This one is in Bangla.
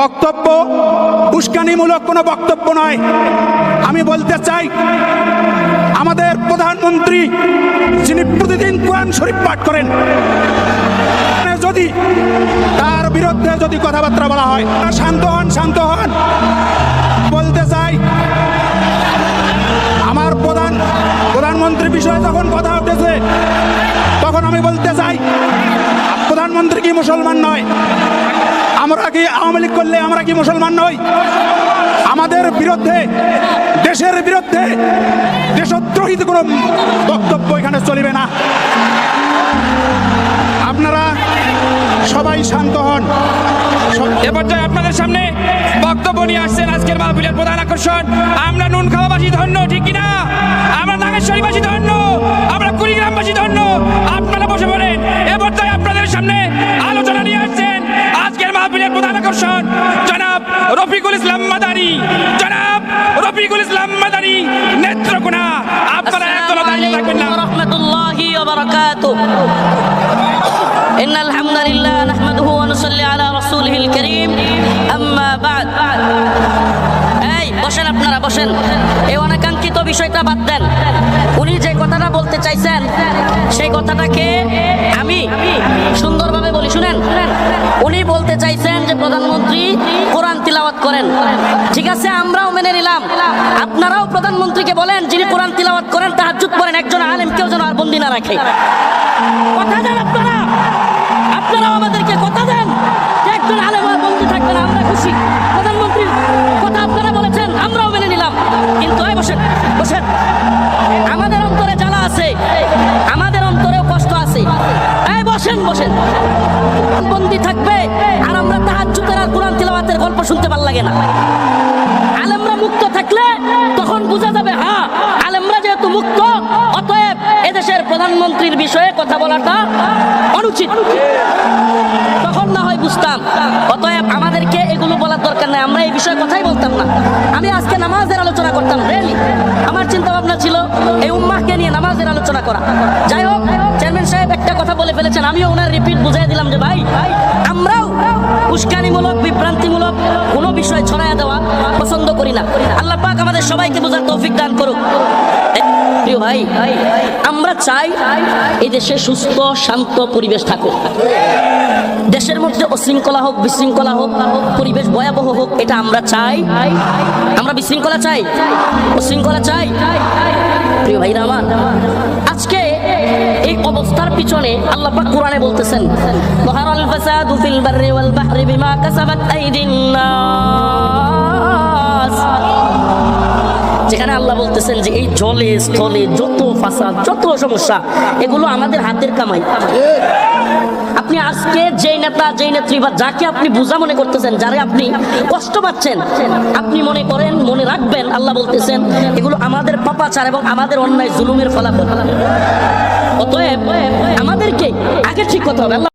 বক্তব্য উস্কানিমূলক কোনো বক্তব্য নয়। আমি বলতে চাই, আমাদের প্রধানমন্ত্রী যিনি প্রতিদিন কোরআন শরীফ পাঠ করেন, যদি তার বিরুদ্ধে যদি কথাবার্তা বলা হয়, শান্ত হন, শান্ত হন। বলতে চাই, আমার প্রধানমন্ত্রী বিষয়ে যখন কথা উঠেছে, তখন আমি বলতে চাই, প্রধানমন্ত্রী কি মুসলমান নয়? আমরা কি আওয়ামী লীগ করলে আমরা কি মুসলমান নই? আমাদের বিরুদ্ধে, দেশের বিরুদ্ধে দেশদ্রোহী কোনো বক্তব্য এখানে চলবে না। আপনারা সবাই শান্ত হন। এ পর্যায়ে আপনাদের সামনে বক্তব্য নিয়ে আসছেন আজকের মাহফিলের প্রধান আকর্ষণ। আমরা নুন খাওয়াবাসী ধন্য, ঠিক কিনা? আমরা নাগেশ্বরীবাসী ধন্য, আমরা কুড়িগ্রামবাসী ধন্য। আপনারা বসে পড়েন। এ পর্যায়ে আপনাদের সামনে আলোচনা নিয়ে আসছেন আজকের মাহফিলের প্রধান আকর্ষণ জনাব রফিকুল ইসলাম মাদানী। জনাব রফিকুল ইসলাম মাদানী নেত্রকোনা। আপনারা একদল দাঁড়িয়ে থাকবেন না। রাহমাতুল্লাহি ওয়া বারাকাতুহু। ইন্নাল হামদুলিল্লাহ নাহমাদুহু ওয়া নুসাল্লি আলা রাসূলিহিল কারীম। আম্মা বা'দ। এই বসেন, আপনারা বসেন। এই অনাকাঙ্ক্ষিত বিষয়টা বাদ দেন। উনি যে কথাটা বলতে চাইছেন, সেই কথাটাকে আমি সুন্দরভাবে বলি, শুনেন। উনি বলতে চাইছেন যে প্রধানমন্ত্রী কোরআন তিলাওয়াত করেন। ঠিক আছে, আমরাও মেনে নিলাম। আপনারাও প্রধানমন্ত্রীকে বলেন, যিনি কোরআন তিলাওয়াত করেন, তাহাজ্জুদ পড়েন, একজন আলেমকেও যেন আর বন্দী না রাখে। কথা দেন আপনারা, আপনারাও আমাদেরকে কথা দেন যে একজন আলেম আর বন্দী থাকবে না। আমরা খুশি। প্রধানমন্ত্রীর কথা আপনারা বলেছেন, আমরাও মেনে নিলাম। কিন্তু এই বসেন, বসেন। আমাদের অন্তরে জ্বালা আছে, আমাদের অন্তরেও কষ্ট আছে। এই বসেন, বসেন। বন্দী থাকবে আর আমরা তাহাজ্জুদের আর কোরআন তিলাওয়াতের গল্প শুনতে ভাল লাগে না। আলেমরা মুক্ত থাকলে তখন বোঝা যাবে, হ্যাঁ, আলেমরা যেহেতু মুক্ত, অতএব এদেশের প্রধানমন্ত্রীর বিষয়ে কথা বলাটা অনুচিত। তখন না হয় বুঝতাম। অতএব আমাদেরকে এগুলো বলার দরকার নাই। আমরা এই বিষয়ে কথাই বলতাম না। আমি আজকে নামাজের আলোচনা করতাম। রিয়েলি আমার চিন্তা ভাবনা ছিল এই উম্মাহকে নিয়ে নামাজের আলোচনা করা। যাই হোক, চেয়ারম্যান সাহেব একটা কথা বলে ফেলেছেন, আমিও ওনার রিপিট বুঝাই দিলাম যে ভাই, আমরাও উস্কানিমূলক, বিভ্রান্তিমূলক কোনো বিষয় ছড়াইয়া দেওয়া পছন্দ করি না। আল্লাহ পাক আমাদের সবাইকে বোঝার তৌফিক দান করুক। প্রিয় ভাই, আমরা চাই এই দেশে সুস্থ শান্ত পরিবেশ থাকুক। দেশের মধ্যে অশৃঙ্খলা হোক, বিশৃঙ্খলা হোক, পরিবেশ ভয়াবহ হোক, এটা আমরা চাই। আমরা বিশৃঙ্খলা চাই, অশৃঙ্খলা চাই। প্রিয় ভাইরা আমার, আজকে এই অবস্থার পিছনে আল্লাহ পাক কোরআনে বলতেছেন, যাহারাল ফাসাদু ফিল বাররি ওয়াল বাহরি বিমা কাসাবাত আইদিন নাস। যেখানে আল্লাহ বলতেছেন যে এই জলে স্থলে যত ফাসাদ, যত সমস্যা, এগুলো আমাদের হাতের কামাই। আপনি আজকে যেই নেতা, যেই নেত্রী বা যাকে আপনি বোঝা মনে করতেছেন, যারা আপনি কষ্ট পাচ্ছেন, আপনি মনে করেন, মনে রাখবেন, আল্লাহ বলতেছেন এগুলো আমাদের পাপাচার এবং আমাদের অন্যায় জুলুমের ফলাফল। অতএব আমাদেরকে আগে ঠিক কথা হবে।